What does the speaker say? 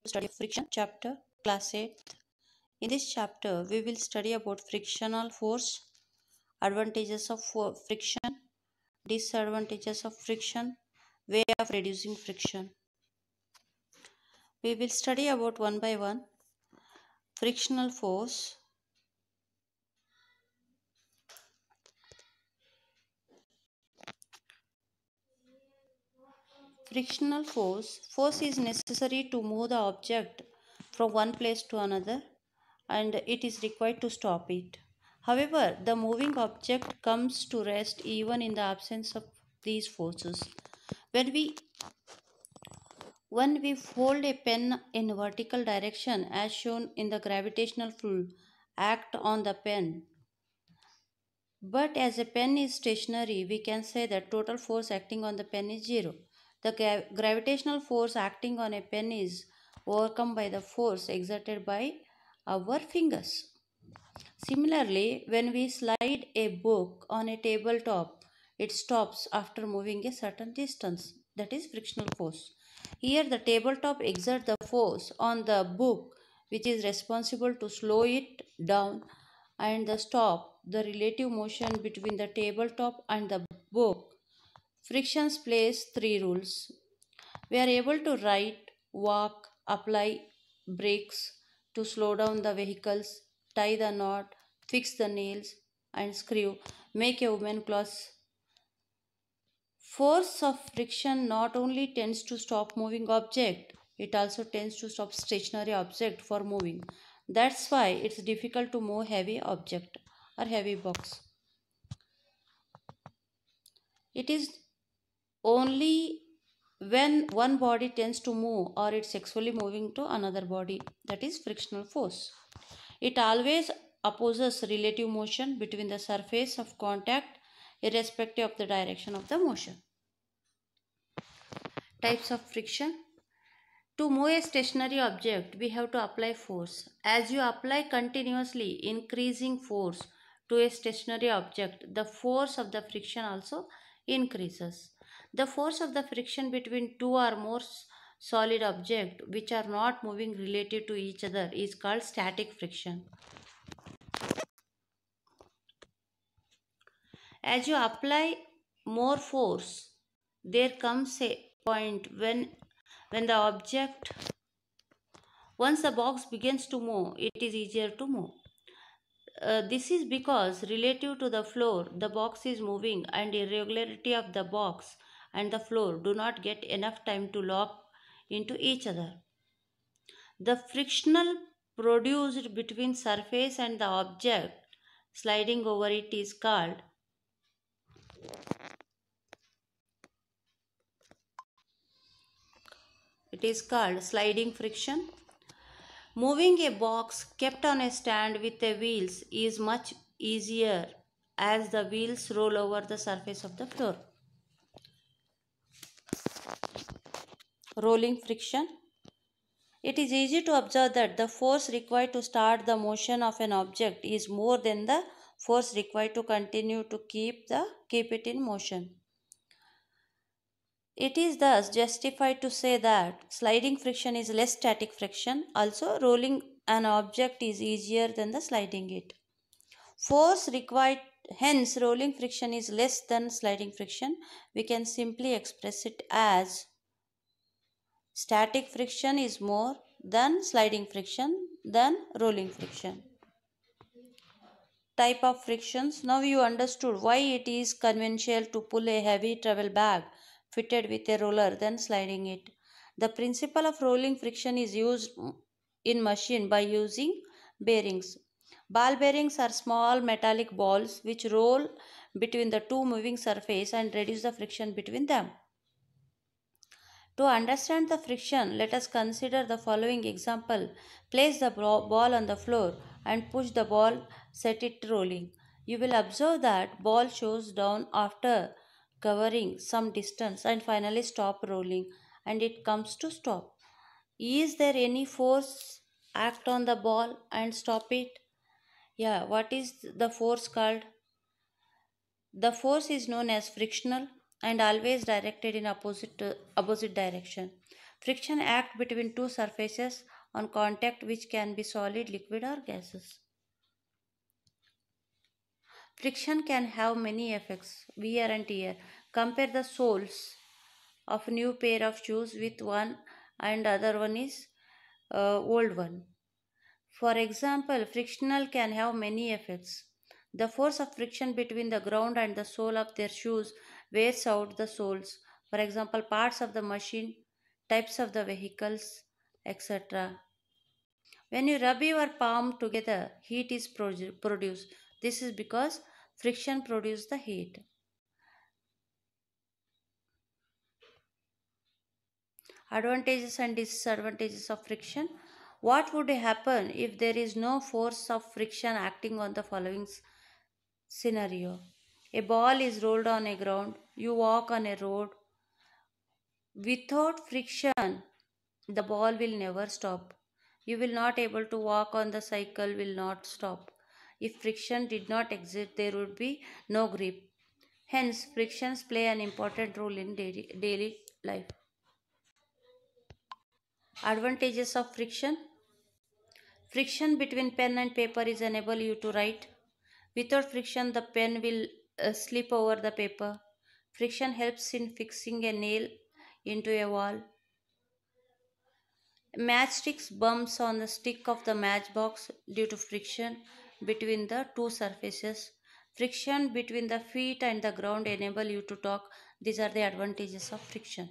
Study of friction chapter, class 8. In this chapter, we will study about frictional force, advantages of friction, disadvantages of friction, way of reducing friction. We will study about one by one. Frictional force. Frictional force. Force is necessary to move the object from one place to another, and it is required to stop it. However, the moving object comes to rest even in the absence of these forces. When we when we hold a pen in vertical direction as shown in the gravitational pull act on the pen, but as a pen is stationary, we can say that total force acting on the pen is zero. The gravitational force acting on a pen is overcome by the force exerted by our fingers. Similarly, when we slide a book on a tabletop, it stops after moving a certain distance. That is frictional force. Here, the tabletop exerts the force on the book, which is responsible to slow it down, and the stop, the relative motion between the tabletop and the book. Frictions plays three rules. We are able to ride, walk, apply brakes to slow down the vehicles, tie the knot, fix the nails and screw, make a woman clothes. Force of friction not only tends to stop moving object, it also tends to stop stationary object for moving. That's why it's difficult to move heavy object or heavy box. It is only when one body tends to move or it's sexually moving to another body, that is frictional force. It always opposes relative motion between the surface of contact irrespective of the direction of the motion. Types of friction. To move a stationary object, we have to apply force. As you apply continuously increasing force to a stationary object, the force of the friction also increases. The force of the friction between two or more solid objects which are not moving relative to each other is called static friction. As you apply more force, there comes a point when the object, once the box begins to move, it is easier to move. This is because relative to the floor, the box is moving and irregularity of the box and the floor do not get enough time to lock into each other. The frictional produced between surface and the object sliding over it is called sliding friction. Moving a box kept on a stand with the wheels is much easier as the wheels roll over the surface of the floor. Rolling friction. It is easy to observe that the force required to start the motion of an object is more than the force required to continue to keep it in motion. It is thus justified to say that sliding friction is less static friction. Also, rolling an object is easier than the sliding it. Force required, hence rolling friction is less than sliding friction. We can simply express it as static friction is more than sliding friction than rolling friction. Type of frictions. Now you understood why it is conventional to pull a heavy travel bag fitted with a roller than sliding it. The principle of rolling friction is used in machine by using bearings. Ball bearings are small metallic balls which roll between the two moving surface and reduce the friction between them. To understand the friction, let us consider the following example. Place the ball on the floor and push the ball, set it rolling. You will observe that ball shows down after covering some distance and finally stop rolling and it comes to stop. Is there any force act on the ball and stop it? Yeah, what is the force called? The force is known as frictional and always directed in opposite direction. Friction acts between two surfaces on contact, which can be solid, liquid, or gases. Friction can have many effects. Wear and tear. Compare the soles of a new pair of shoes with one and other one is old one. For example, frictional can have many effects. The force of friction between the ground and the sole of their shoes wears out the soles. For example, parts of the machine, types of the vehicles, etc. When you rub your palm together, heat is produced. This is because friction produces the heat. Advantages and disadvantages of friction. What would happen if there is no force of friction acting on the following scenario? A ball is rolled on a ground. You walk on a road. Without friction, the ball will never stop. You will not able to walk on the cycle will not stop. If friction did not exist, there would be no grip. Hence, frictions play an important role in daily life. Advantages of friction. Friction between pen and paper is enable you to write. Without friction, the pen will slip over the paper. Friction helps in fixing a nail into a wall. Matchsticks bumps on the stick of the matchbox due to friction between the two surfaces. Friction between the feet and the ground enable you to talk. These are the advantages of friction.